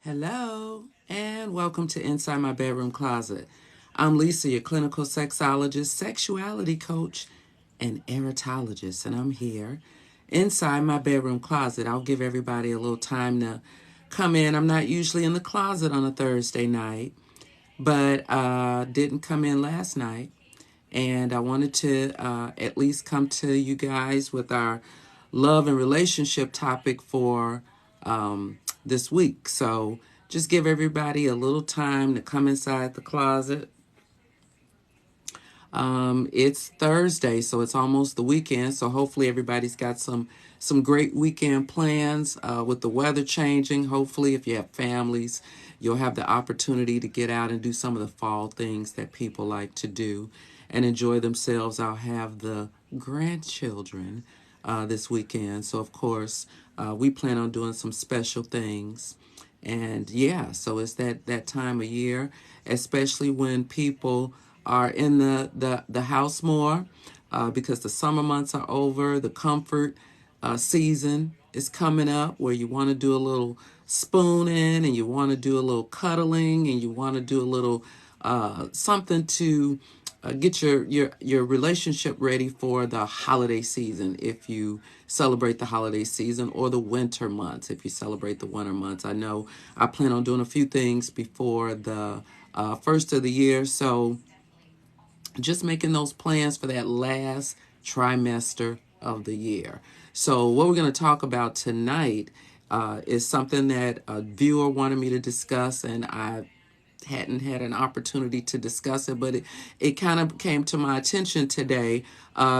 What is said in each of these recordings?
Hello, and welcome to Inside My Bedroom Closet. I'm Lisa, your clinical sexologist, sexuality coach, and erotologist, and I'm here inside my bedroom closet. I'll give everybody a little time to come in. I'm not usually in the closet on a Thursday night, but didn't come in last night, and I wanted to at least come to you guys with our love and relationship topic for this week. So just give everybody a little time to come inside the closet. It's Thursday, so it's almost the weekend. So hopefully everybody's got some great weekend plans with the weather changing. Hopefully, if you have families, you'll have the opportunity to get out and do some of the fall things that people like to do and enjoy themselves. I'll have the grandchildren this weekend, so of course we plan on doing some special things. And yeah, so it's that time of year, especially when people are in the house more because the summer months are over. The comfort season is coming up where you want to do a little spooning and you want to do a little cuddling and you want to do a little something to get your relationship ready for the holiday season if you celebrate the holiday season, or the winter months if you celebrate the winter months. I know I plan on doing a few things before the first of the year, so just making those plans for that last trimester of the year. So what we're going to talk about tonight is something that a viewer wanted me to discuss, and I hadn't had an opportunity to discuss it, but it kind of came to my attention today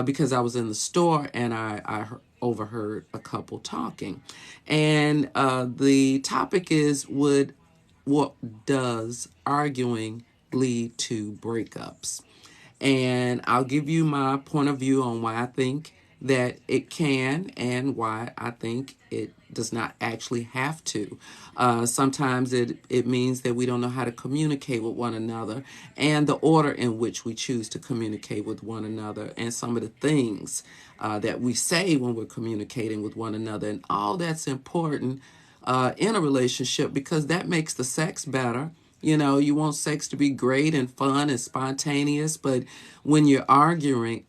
because I was in the store and I overheard a couple talking. And the topic is, what does arguing lead to breakups? And I'll give you my point of view on why I think that it can and why I think it does not actually have to. Sometimes it means that we don't know how to communicate with one another, and the order in which we choose to communicate with one another, and some of the things that we say when we're communicating with one another. And all that's important in a relationship because that makes the sex better. You know, you want sex to be great and fun and spontaneous, but when you're arguing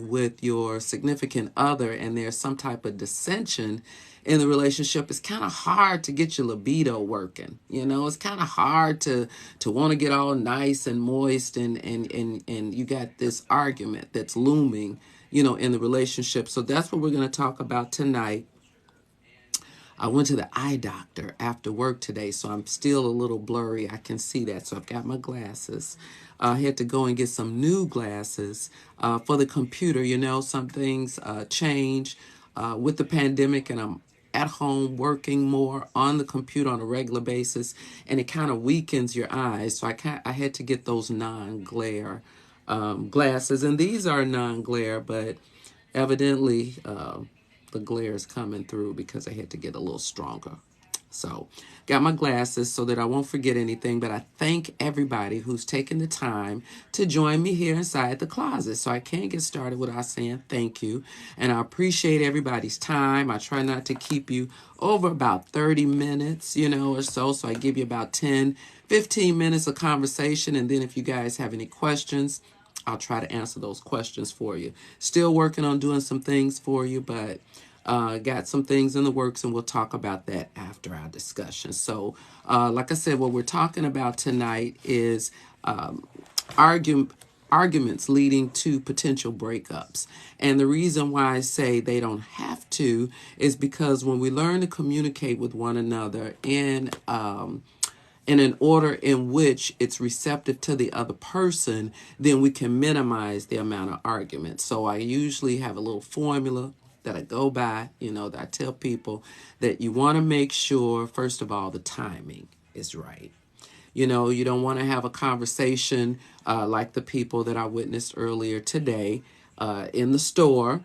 with your significant other and there's some type of dissension in the relationship, it's kind of hard to get your libido working. You know, it's kind of hard to want to get all nice and moist, and you got this argument that's looming, in the relationship. So that's what we're going to talk about tonight. I went to the eye doctor after work today, so I'm still a little blurry. I can see that, so I've got my glasses. I had to go and get some new glasses for the computer. You know, some things change with the pandemic, and I'm at home working more on the computer on a regular basis, and it kind of weakens your eyes. So I had to get those non-glare glasses, and these are non-glare, but evidently the glare is coming through because I had to get a little stronger. So got my glasses so that I won't forget anything, but I thank everybody who's taken the time to join me here inside the closet. So I can't get started without saying thank you, and I appreciate everybody's time. I try not to keep you over about 30 minutes, or so I give you about 10, 15 minutes of conversation, and then if you guys have any questions, I'll try to answer those questions for you. Still working on doing some things for you, but got some things in the works, and we'll talk about that after our discussion. So, like I said, what we're talking about tonight is arguments leading to potential breakups. And the reason why I say they don't have to is because when we learn to communicate with one another in an order in which it's receptive to the other person, then we can minimize the amount of arguments. So I usually have a little formula that I go by, that I tell people that you want to make sure, first of all, the timing is right. You don't want to have a conversation like the people that I witnessed earlier today in the store,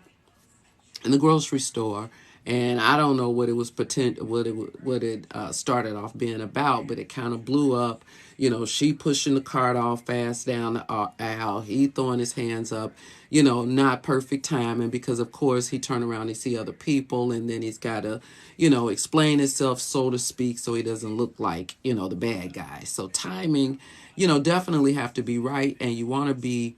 in the grocery store, And I don't know what it was what it started off being about, but it kind of blew up. You know, she pushing the cart all fast down the aisle, he throwing his hands up. You know, not perfect timing because of course he turned around, he see other people, and then he's got to, you know, explain himself, so to speak, so he doesn't look like, you know, the bad guy. So timing, you know, definitely have to be right, and you want to be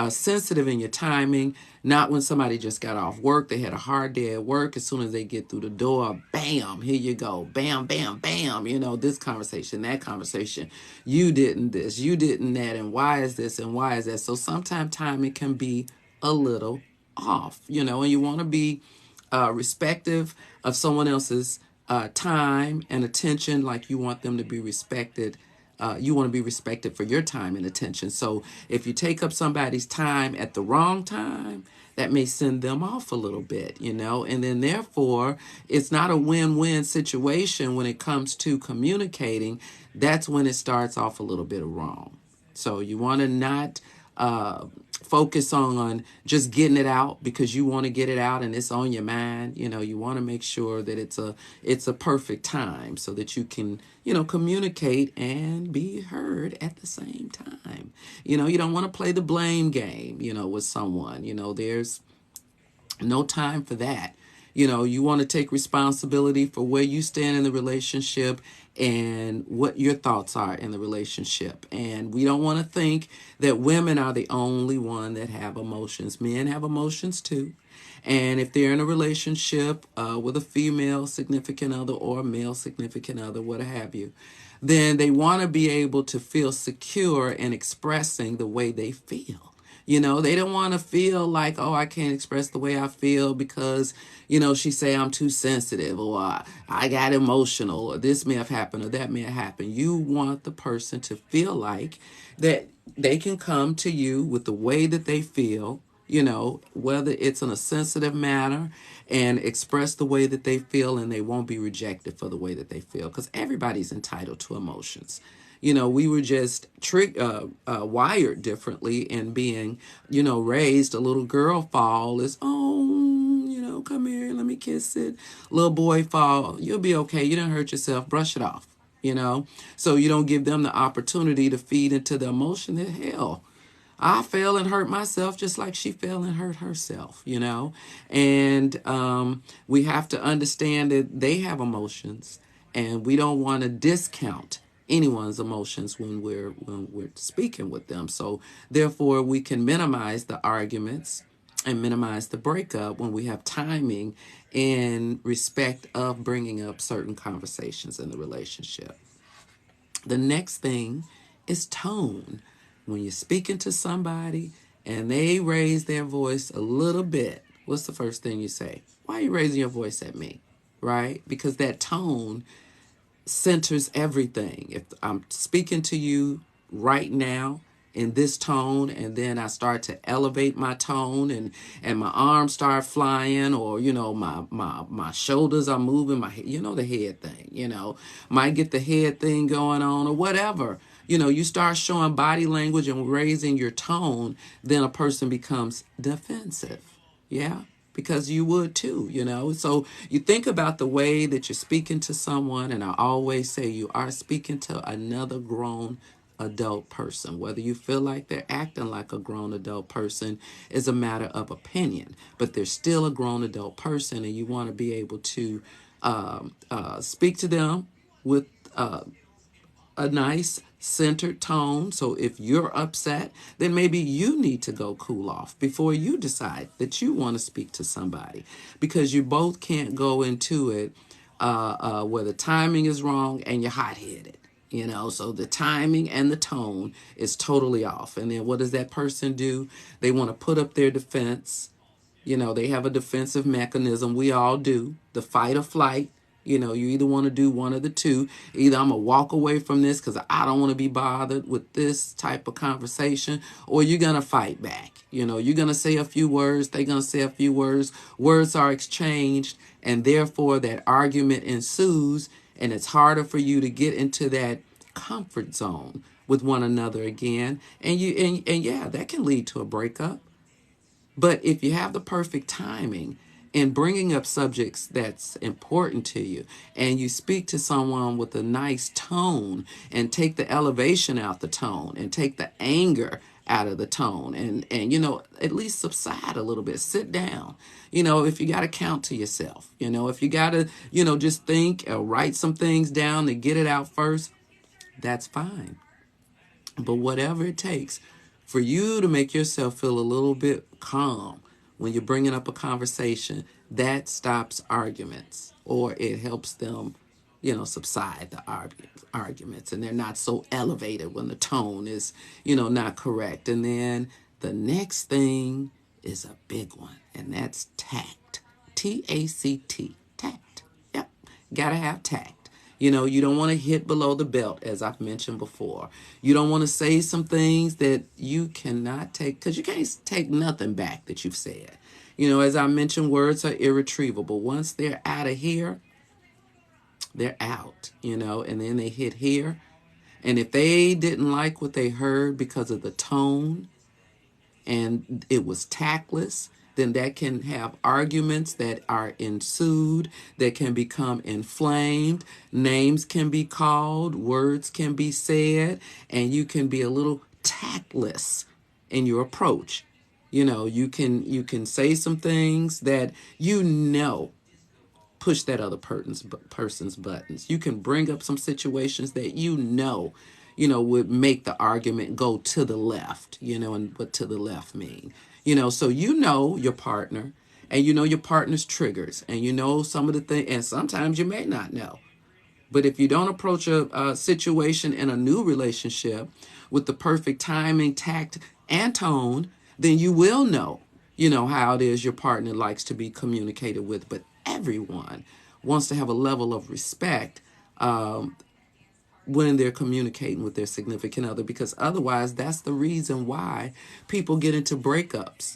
sensitive in your timing. Not when somebody just got off work, they had a hard day at work. As soon as they get through the door, bam, here you go, bam, bam, bam. You know, this conversation, that conversation. You didn't this, you didn't that, and why is this and why is that? So sometimes timing can be a little off. You know, and you want to be respective of someone else's time and attention, like you want them to be respected. You want to be respected for your time and attention. So if you take up somebody's time at the wrong time, that may send them off a little bit, you know, and then therefore it's not a win-win situation when it comes to communicating. That's when it starts off a little bit wrong. So you want to not uh, focus on just getting it out because you want to get it out and it's on your mind. You know, you want to make sure that it's a perfect time so that you can, you know, communicate and be heard at the same time. You know, you don't want to play the blame game, you know, with someone. You know, there's no time for that. You know, you want to take responsibility for where you stand in the relationship and what your thoughts are in the relationship. And we don't want to think that women are the only one that have emotions. Men have emotions too. And if they're in a relationship with a female significant other or a male significant other, what have you, then they want to be able to feel secure in expressing the way they feel. You know, they don't want to feel like, oh, I can't express the way I feel because, you know, she say I'm too sensitive or I got emotional or this may have happened or that may have happened. You want the person to feel like that they can come to you with the way that they feel, you know, whether it's in a sensitive manner and express the way that they feel and they won't be rejected for the way that they feel because everybody's entitled to emotions. You know, we were just wired differently in being, you know, raised. A little girl fall is, oh, you know, come here, let me kiss it. Little boy fall, you'll be okay. You didn't hurt yourself. Brush it off, you know. So you don't give them the opportunity to feed into the emotion that hell. I fell and hurt myself just like she fell and hurt herself, you know. And we have to understand that they have emotions, and we don't want to discount anyone's emotions when we're speaking with them. So therefore, we can minimize the arguments and minimize the breakup when we have timing in respect of bringing up certain conversations in the relationship. The next thing is tone. When you're speaking to somebody and they raise their voice a little bit, what's the first thing you say? Why are you raising your voice at me? Right? Because that tone centers everything. If I'm speaking to you right now in this tone and then I start to elevate my tone and my arms start flying or you know my shoulders are moving, my you know the head thing, you know, might get the head thing going on or whatever. You know, you start showing body language and raising your tone, then a person becomes defensive. Yeah, because you would too, you know. So you think about the way that you're speaking to someone, and I always say you are speaking to another grown adult person. Whether you feel like they're acting like a grown adult person is a matter of opinion, but they're still a grown adult person, and you want to be able to speak to them with a nice centered tone. So if you're upset, then maybe you need to go cool off before you decide that you want to speak to somebody, because you both can't go into it where the timing is wrong and you're hot headed. You know, so the timing and the tone is totally off. And then what does that person do? They want to put up their defense. You know, they have a defensive mechanism. We all do. The fight or flight. You know, you either want to do one of the two. Either I'm going to walk away from this because I don't want to be bothered with this type of conversation, or you're going to fight back. You know, you're going to say a few words. They're going to say a few words. Words are exchanged, and therefore that argument ensues, and it's harder for you to get into that comfort zone with one another again. And yeah, that can lead to a breakup. But if you have the perfect timing, in bringing up subjects that's important to you, and you speak to someone with a nice tone and take the elevation out the tone and take the anger out of the tone, and at least subside a little bit, sit down, if you got to count to yourself, if you got to just think or write some things down to get it out first, that's fine. But whatever it takes for you to make yourself feel a little bit calm when you're bringing up a conversation, that stops arguments, or it helps them, subside the arguments, and they're not so elevated when the tone is, not correct. And then the next thing is a big one, and that's tact. Tact. Tact. Yep. Gotta have tact. You don't want to hit below the belt, as I've mentioned before. You don't want to say some things that you cannot take, because you can't take nothing back that you've said. As I mentioned, words are irretrievable. Once they're out of here, they're out, and then they hit here. And if they didn't like what they heard because of the tone and it was tactless, then that can have arguments that are ensued, that can become inflamed. Names can be called, words can be said, and you can be a little tactless in your approach. You can say some things that push that other person's buttons. You can bring up some situations that would make the argument go to the left, and what to the left mean. So your partner, and your partner's triggers, and some of the things, and sometimes you may not know. But if you don't approach a situation in a new relationship with the perfect timing, tact, and tone, then you will know, how it is your partner likes to be communicated with. But everyone wants to have a level of respect when they're communicating with their significant other, because otherwise that's the reason why people get into breakups,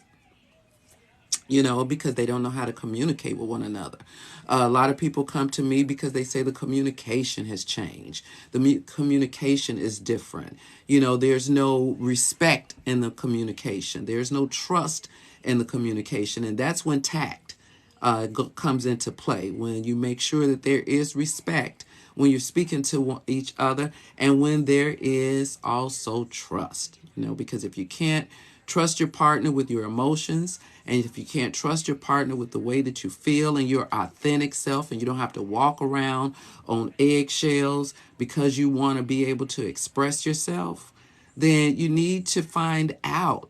because they don't know how to communicate with one another. A lot of people come to me because they say the communication has changed. The communication is different. There's no respect in the communication. There's no trust in the communication. And that's when tact comes into play, when you make sure that there is respect when you're speaking to each other, and when there is also trust, because if you can't trust your partner with your emotions, and if you can't trust your partner with the way that you feel and your authentic self, and you don't have to walk around on eggshells because you want to be able to express yourself, then you need to find out,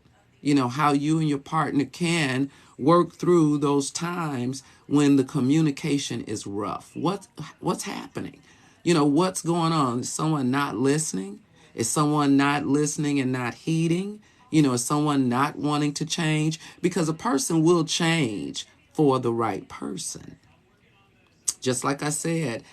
how you and your partner can work through those times when the communication is rough. What's happening? What's going on? Is someone not listening? Is someone not listening and not heeding? Is someone not wanting to change? Because a person will change for the right person. Just like I said,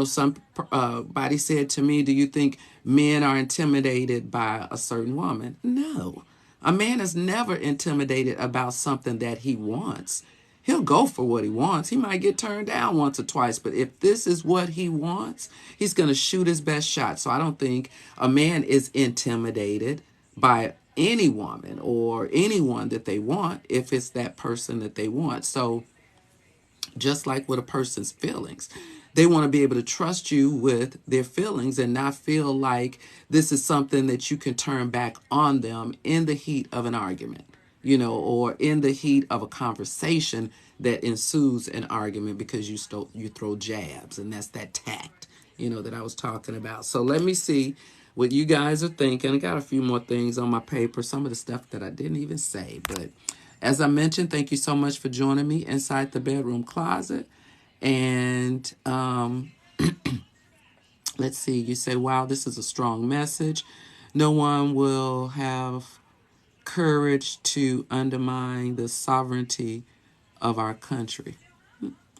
somebody said to me, do you think men are intimidated by a certain woman? No. A man is never intimidated about something that he wants. He'll go for what he wants. He might get turned down once or twice, but if this is what he wants, he's going to shoot his best shot. So I don't think a man is intimidated by any woman or anyone that they want if it's that person that they want. So just like with a person's feelings, they want to be able to trust you with their feelings and not feel like this is something that you can turn back on them in the heat of an argument, or in the heat of a conversation that ensues an argument, because you throw jabs, and that's that tact, that I was talking about. So let me see what you guys are thinking. I got a few more things on my paper, some of the stuff that I didn't even say, but as I mentioned, thank you so much for joining me inside the bedroom closet. And let's see, you say, wow, this is a strong message. No one will have courage to undermine the sovereignty of our country.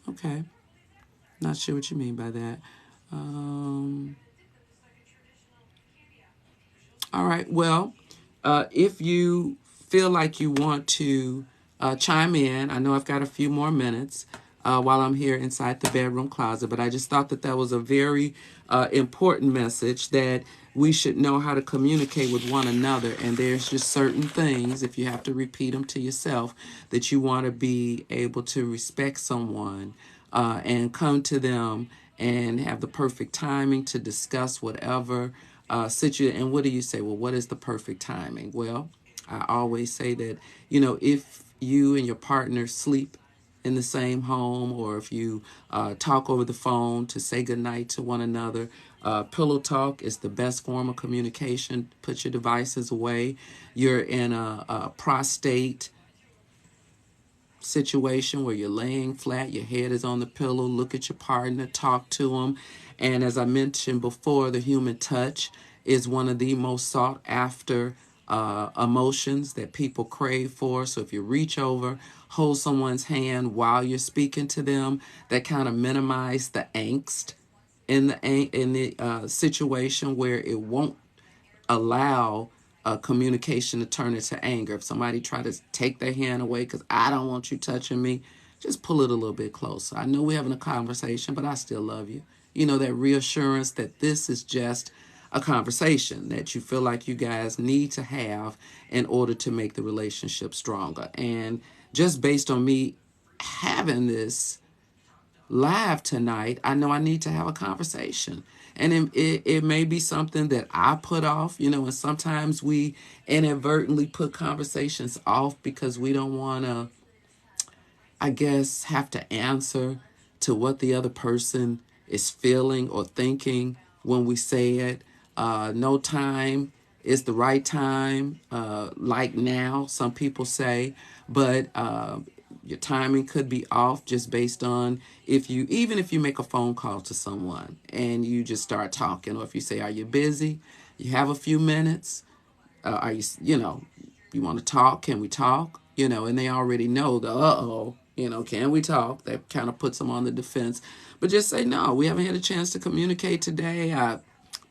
Okay. Not sure what you mean by that. All right. Well, if you feel like you want to chime in, I know I've got a few more minutes. while I'm here inside the bedroom closet. But I just thought that that was a very important message, that we should know how to communicate with one another. And there's just certain things, if you have to repeat them to yourself, that you want to be able to respect someone and come to them and have the perfect timing to discuss whatever situation. And what do you say? Well, what is the perfect timing? Well, I always say that, if you and your partner sleep in the same home, or if you talk over the phone to say goodnight to one another, pillow talk is the best form of communication. Put your devices away. You're in a prostate situation where you're laying flat, your head is on the pillow, look at your partner, talk to them. And as I mentioned before, the human touch is one of the most sought after emotions that people crave for. So if you reach over, hold someone's hand while you're speaking to them, that kind of minimize the angst in the situation, where it won't allow communication to turn into anger. If somebody try to take their hand away because I don't want you touching me, just pull it a little bit closer. I know we're having a conversation, but I still love you. That reassurance that this is just a conversation that you feel like you guys need to have in order to make the relationship stronger. And just based on me having this live tonight, I know I need to have a conversation. And it may be something that I put off, and sometimes we inadvertently put conversations off because we don't want to, I guess, have to answer to what the other person is feeling or thinking when we say it. No time is the right time, like now, some people say, but your timing could be off just based on even if you make a phone call to someone and you just start talking, or if you say, "Are you busy? You have a few minutes? Are you want to talk? Can we talk?" And they already know can we talk? That kind of puts them on the defense. But just say, "No, we haven't had a chance to communicate today. I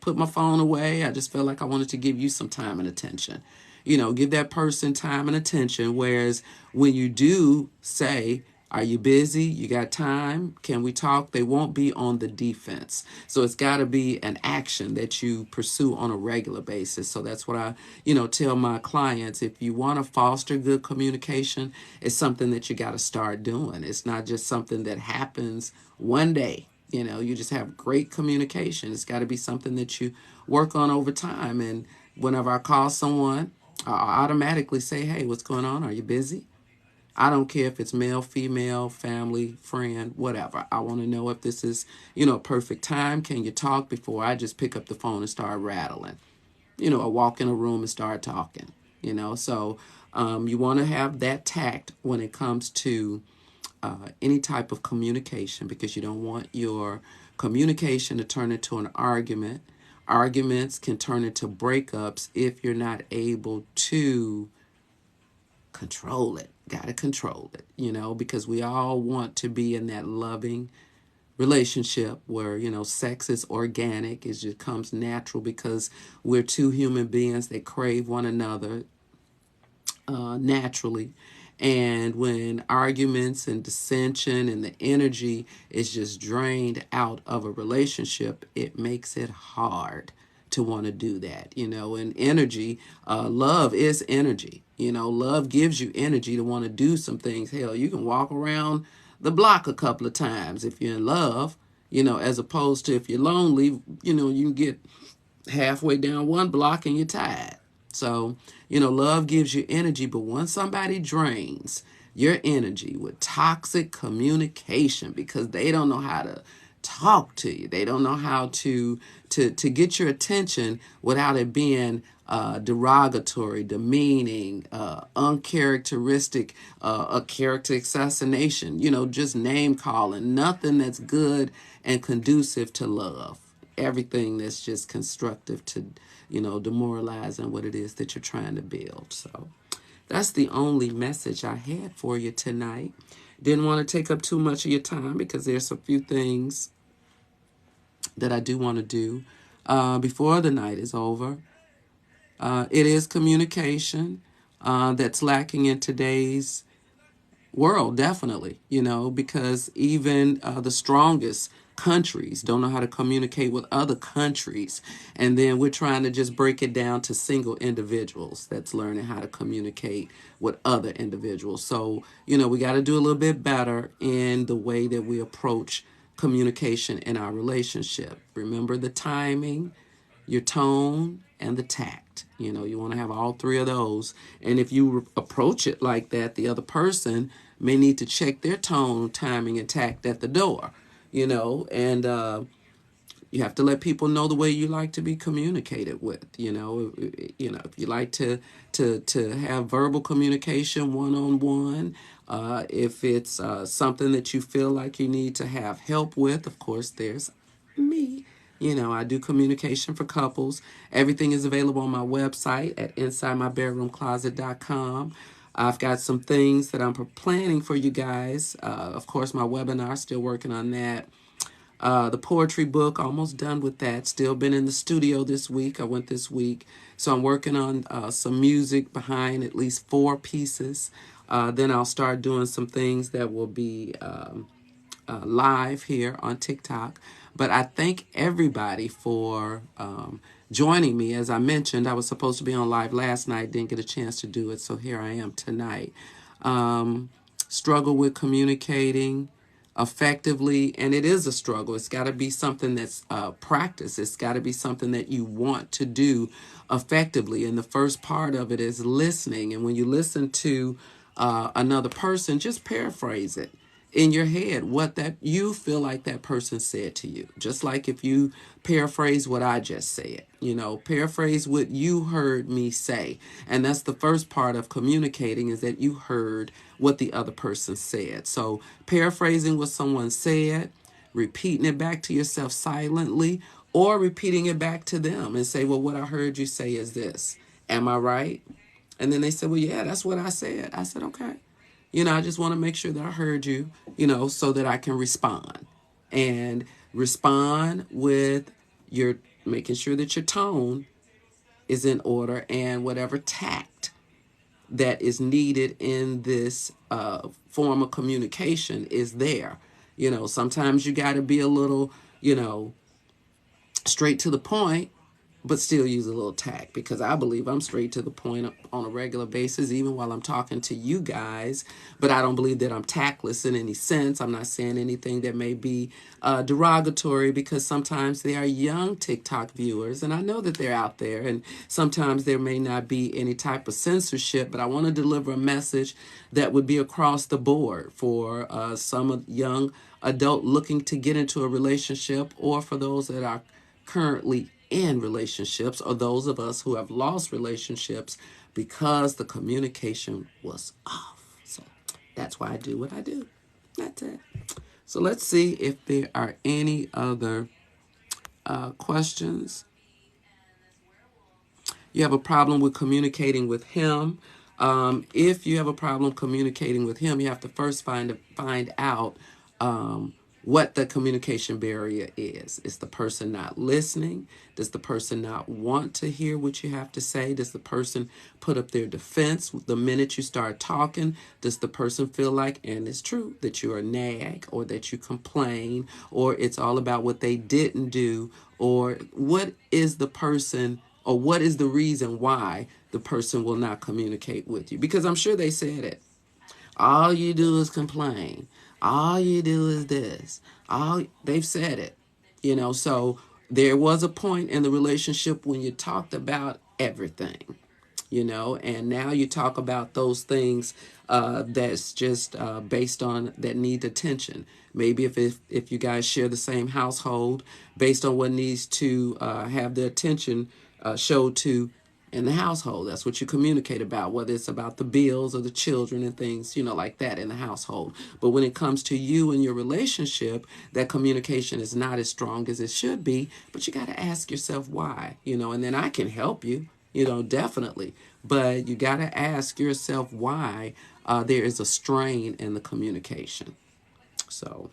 put my phone away. I just felt like I wanted to give you some time and attention." Give that person time and attention. Whereas when you do say, "Are you busy? You got time? Can we talk?" They won't be on the defense. So it's got to be an action that you pursue on a regular basis. So that's what I, tell my clients. If you want to foster good communication, it's something that you got to start doing. It's not just something that happens one day. You just have great communication. It's got to be something that you work on over time. And whenever I call someone, I automatically say, "Hey, what's going on? Are you busy?" I don't care if it's male, female, family, friend, whatever. I want to know if this is, perfect time. Can you talk, before I just pick up the phone and start rattling, or walk in a room and start talking, So you want to have that tact when it comes to any type of communication, because you don't want your communication to turn into an argument. Arguments can turn into breakups if you're not able to control it. Got to control it, because we all want to be in that loving relationship where, sex is organic. It just comes natural because we're two human beings that crave one another naturally. And when arguments and dissension and the energy is just drained out of a relationship, it makes it hard to want to do that, and energy, love is energy, love gives you energy to want to do some things. Hell, you can walk around the block a couple of times if you're in love, as opposed to if you're lonely, you can get halfway down one block and you're tired. So, love gives you energy, but once somebody drains your energy with toxic communication because they don't know how to talk to you, they don't know how to get your attention without it being derogatory, demeaning, uncharacteristic, a character assassination, just name calling, nothing that's good and conducive to love. Everything that's just constructive to, demoralizing what it is that you're trying to build. So that's the only message I had for you tonight. Didn't want to take up too much of your time because there's a few things that I do want to do before the night is over. It is communication that's lacking in today's world, definitely, because even the strongest countries don't know how to communicate with other countries. And then we're trying to just break it down to single individuals that's learning how to communicate with other individuals. So, we got to do a little bit better in the way that we approach communication in our relationship. Remember the timing, your tone, and the tact. You want to have all three of those. And if you approach it like that, the other person may need to check their tone, timing, and tact at the door. And you have to let people know the way you like to be communicated with. If you like to have verbal communication one on one, if it's something that you feel like you need to have help with, of course, there's me. I do communication for couples. Everything is available on my website at InsideMyBedroomCloset.com. I've got some things that I'm planning for you guys. Of course, my webinar, still working on that. The poetry book, almost done with that. Still been in the studio this week. I went this week. So I'm working on some music behind at least 4 pieces. Then I'll start doing some things that will be live here on TikTok. But I thank everybody for joining me. As I mentioned, I was supposed to be on live last night, didn't get a chance to do it, so here I am tonight. Struggle with communicating effectively, and it is a struggle. It's got to be something that's practice. It's got to be something that you want to do effectively. And the first part of it is listening. And when you listen to another person, just paraphrase it in your head what that you feel like that person said to you. Just like if you paraphrase what I just said, paraphrase what you heard me say. And that's the first part of communicating, is that you heard what the other person said. So paraphrasing what someone said, repeating it back to yourself silently, or repeating it back to them and say, well, what I heard you say is this. Am I right? And then they said, well, yeah, that's what I said. I said, okay. I just want to make sure that I heard you, so that I can respond. And respond with your making sure that your tone is in order, and whatever tact that is needed in this form of communication is there. Sometimes you got to be a little, straight to the point, but still use a little tact, because I believe I'm straight to the point on a regular basis, even while I'm talking to you guys. But I don't believe that I'm tactless in any sense. I'm not saying anything that may be derogatory, because sometimes there are young TikTok viewers, and I know that they're out there, and sometimes there may not be any type of censorship, but I want to deliver a message that would be across the board for some young adult looking to get into a relationship, or for those that are currently in relationships, or those of us who have lost relationships because the communication was off. So that's why I do what I do. That's it. So let's see if there are any other questions. You have a problem with communicating with him. If you have a problem communicating with him, you have to first find out what the communication barrier is. Is the person not listening? Does the person not want to hear what you have to say? Does the person put up their defense the minute you start talking? Does the person feel like, and it's true, that you are nag, or that you complain, or it's all about what they didn't do, or what is the person, or what is the reason why the person will not communicate with you? Because I'm sure they said it. All you do is complain. All you do is this. They've said it. So there was a point in the relationship when you talked about everything, and now you talk about those things that's just based on that need attention. Maybe if you guys share the same household, based on what needs to have the attention showed to in the household. That's what you communicate about, whether it's about the bills or the children and things, like that in the household. But when it comes to you and your relationship, that communication is not as strong as it should be. But you got to ask yourself why, and then I can help you, definitely. But you got to ask yourself why there is a strain in the communication. So,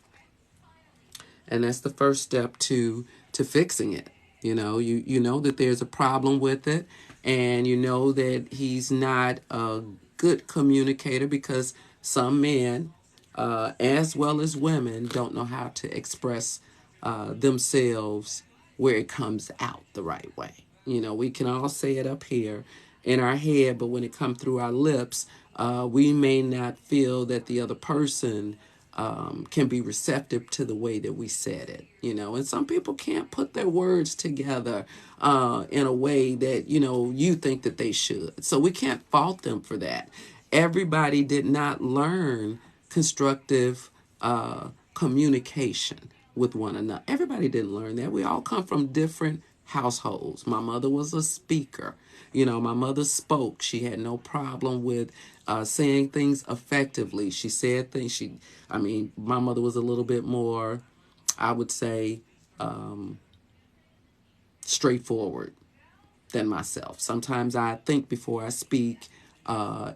and that's the first step to fixing it. You know that there's a problem with it, and you know that he's not a good communicator, because Some men, as well as women, don't know how to express themselves where it comes out the right way. You know, we can all say it up here in our head, but when it comes through our lips, we may not feel that the other person can be receptive to the way that we said it, you know. And some people can't put their words together in a way that, you know, you think that they should. So we can't fault them for that. Everybody did not learn constructive communication with one another. Everybody didn't learn that. We all come from different households. My mother was a speaker. You know, my mother spoke. She had no problem with saying things effectively. She said things. I mean, my mother was a little bit more, I would say, straightforward than myself. Sometimes I think before I speak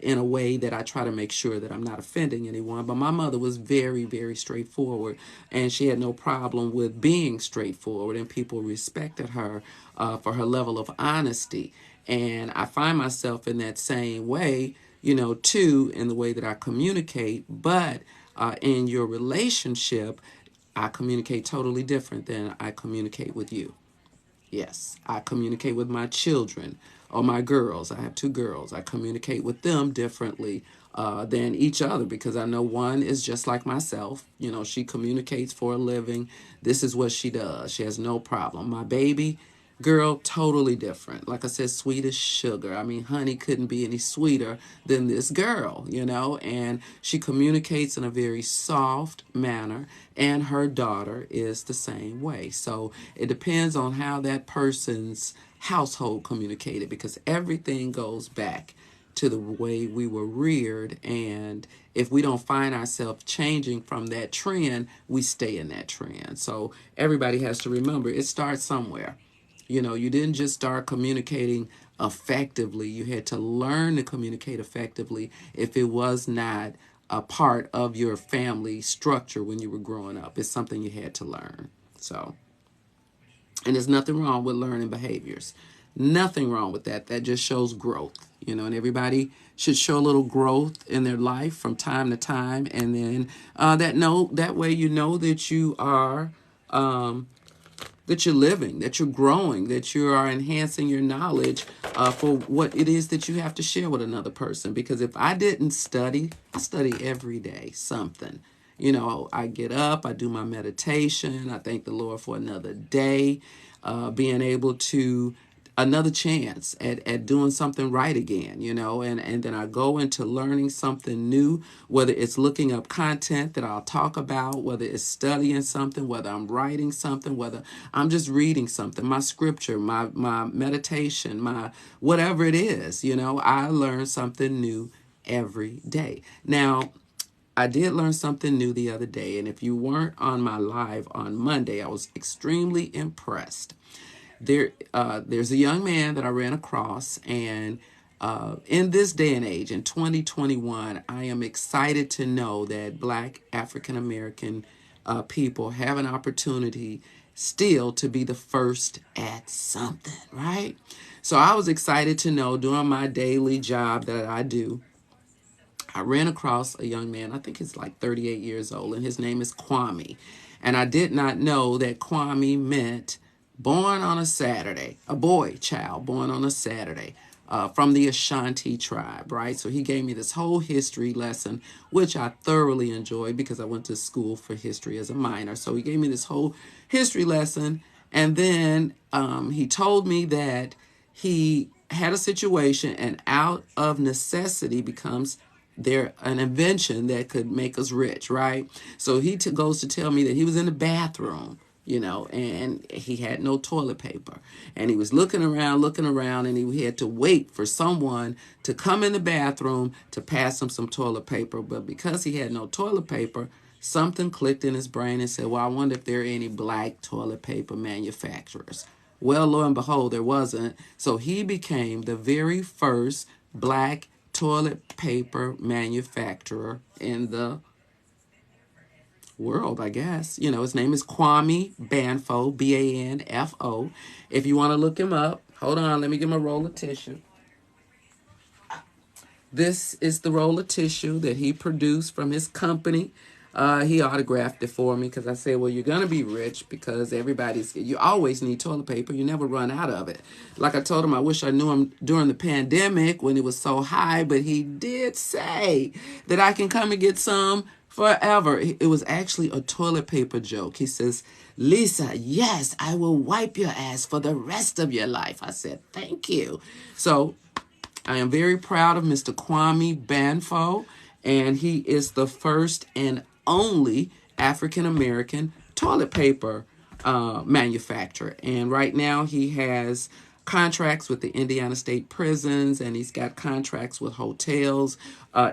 in a way that I try to make sure that I'm not offending anyone. But my mother was very, very straightforward, and she had no problem with being straightforward, and people respected her for her level of honesty. And I find myself in that same way, you know, too, in the way that I communicate. But in your relationship, I communicate totally different than I communicate with you. Yes, I communicate with my children or my girls. I have two girls. I communicate with them differently than each other because I know one is just like myself. You know, she communicates for a living. This is what she does. She has no problem. My baby girl, totally different. Like I said, sweet as sugar. I mean, honey couldn't be any sweeter than this girl, you know, and she communicates in a very soft manner, and her daughter is the same way. So it depends on how that person's household communicated because everything goes back to the way we were reared. And if we don't find ourselves changing from that trend, we stay in that trend. So everybody has to remember it starts somewhere. You know, you didn't just start communicating effectively. You had to learn to communicate effectively if it was not a part of your family structure when you were growing up. It's something you had to learn. So, and there's nothing wrong with learning behaviors. Nothing wrong with that. That just shows growth, you know, and everybody should show a little growth in their life from time to time. And then that way you know that you are that you're living, that you're growing, that you are enhancing your knowledge for what it is that you have to share with another person. Because if I didn't study, I study every day, something. You know, I get up, I do my meditation, I thank the Lord for another day, being able to another chance at doing something right again, you know, and then I go into learning something new, whether it's looking up content that I'll talk about, whether it's studying something, whether I'm writing something, whether I'm just reading something, my scripture, my meditation, my whatever it is, you know, I learn something new every day. Now, I did learn something new the other day, and if you weren't on my live on Monday, I was extremely impressed. There's a young man that I ran across, and in this day and age, in 2021, I am excited to know that Black African American people have an opportunity still to be the first at something, right? So I was excited to know doing my daily job that I do. I ran across a young man, I think he's like 38 years old, and his name is Kwame. And I did not know that Kwame meant born on a Saturday, a boy child born on a Saturday from the Ashanti tribe, right? So he gave me this whole history lesson, which I thoroughly enjoyed because I went to school for history as a minor. So he gave me this whole history lesson. And then he told me that he had a situation and out of necessity becomes there an invention that could make us rich, right? So he goes to tell me that he was in the bathroom, you know, and he had no toilet paper. And he was looking around, and he had to wait for someone to come in the bathroom to pass him some toilet paper. But because he had no toilet paper, something clicked in his brain and said, well, I wonder if there are any black toilet paper manufacturers. Well, lo and behold, there wasn't. So he became the very first black toilet paper manufacturer in the world, I guess. You know, his name is Kwame Banfo, Banfo. If you want to look him up, hold on, let me get my roll of tissue. this is the roll of tissue that he produced from his company. He autographed it for me because I said, well, you're going to be rich because you always need toilet paper. You never run out of it. Like I told him, I wish I knew him during the pandemic when it was so high, but he did say that I can come and get some forever. It was actually a toilet paper joke. He says, Lisa, yes, I will wipe your ass for the rest of your life. I said, thank you. So I am very proud of Mr. Kwame Banfo, and he is the first and only African American toilet paper manufacturer. And right now he has contracts with the Indiana State Prisons, and he's got contracts with hotels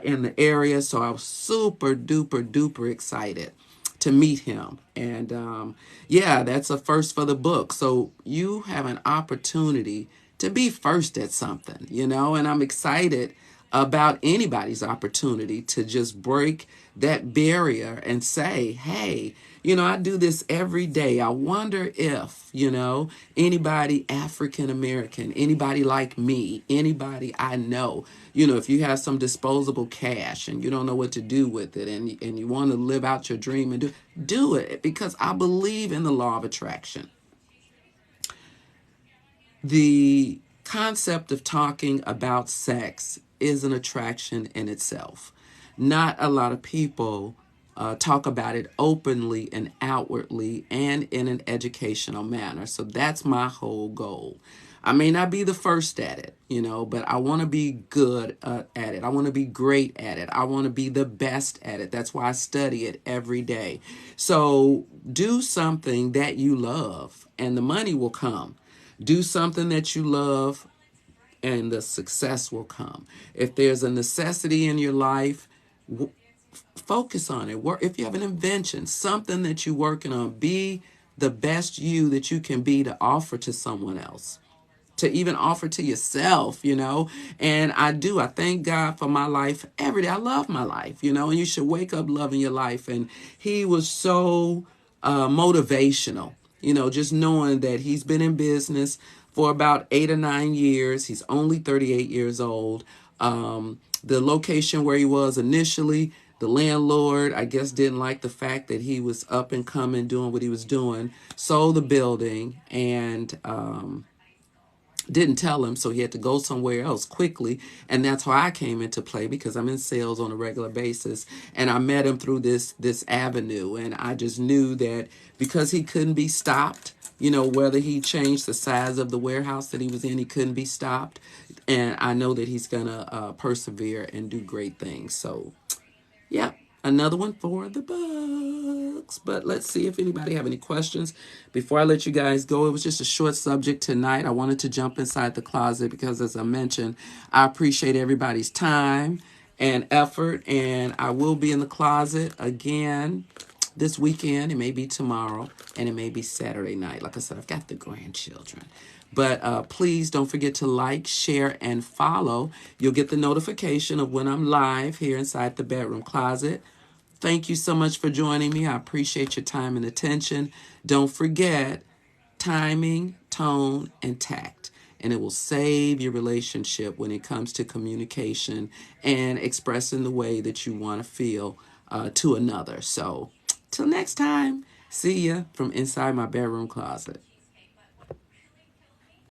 in the area. So I was super duper duper excited to meet him. And yeah, that's a first for the book. So you have an opportunity to be first at something, and I'm excited about anybody's opportunity to just break that barrier and say, hey, I do this every day. I wonder if, anybody African American, anybody like me, anybody I know, if you have some disposable cash and you don't know what to do with it and you want to live out your dream and do it, because I believe in the law of attraction. The concept of talking about sex is an attraction in itself. Not a lot of people talk about it openly and outwardly and in an educational manner. So that's my whole goal. I may not be the first at it, but I want to be good at it. I want to be great at it. I want to be the best at it. That's why I study it every day. So do something that you love and the money will come. Do something that you love and the success will come. If there's a necessity in your life, focus on it. If you have an invention, something that you're working on, be the best you that you can be to offer to someone else, to even offer to yourself, And I thank God for my life every day. I love my life, and you should wake up loving your life. And he was so motivational, just knowing that he's been in business for about 8 or 9 years. He's only 38 years old. The location where he was initially, the landlord, I guess, didn't like the fact that he was up and coming, doing what he was doing, sold the building, and didn't tell him, so he had to go somewhere else quickly. And that's why I came into play, because I'm in sales on a regular basis, and I met him through this avenue. And I just knew that because he couldn't be stopped, whether he changed the size of the warehouse that he was in, he couldn't be stopped. And I know that he's gonna persevere and do great things. So yeah, another one for the books. But let's see if anybody have any questions before I let you guys go. It was just a short subject tonight. I wanted to jump inside the closet because, as I mentioned, I appreciate everybody's time and effort. And I will be in the closet again this weekend. It may be tomorrow, and it may be Saturday night. Like I said, I've got the grandchildren. But please don't forget to like, share, and follow. You'll get the notification of when I'm live here inside the bedroom closet. Thank you so much for joining me. I appreciate your time and attention. Don't forget timing, tone, and tact. And it will save your relationship when it comes to communication and expressing the way that you want to feel to another. So till next time, see ya from inside my bedroom closet.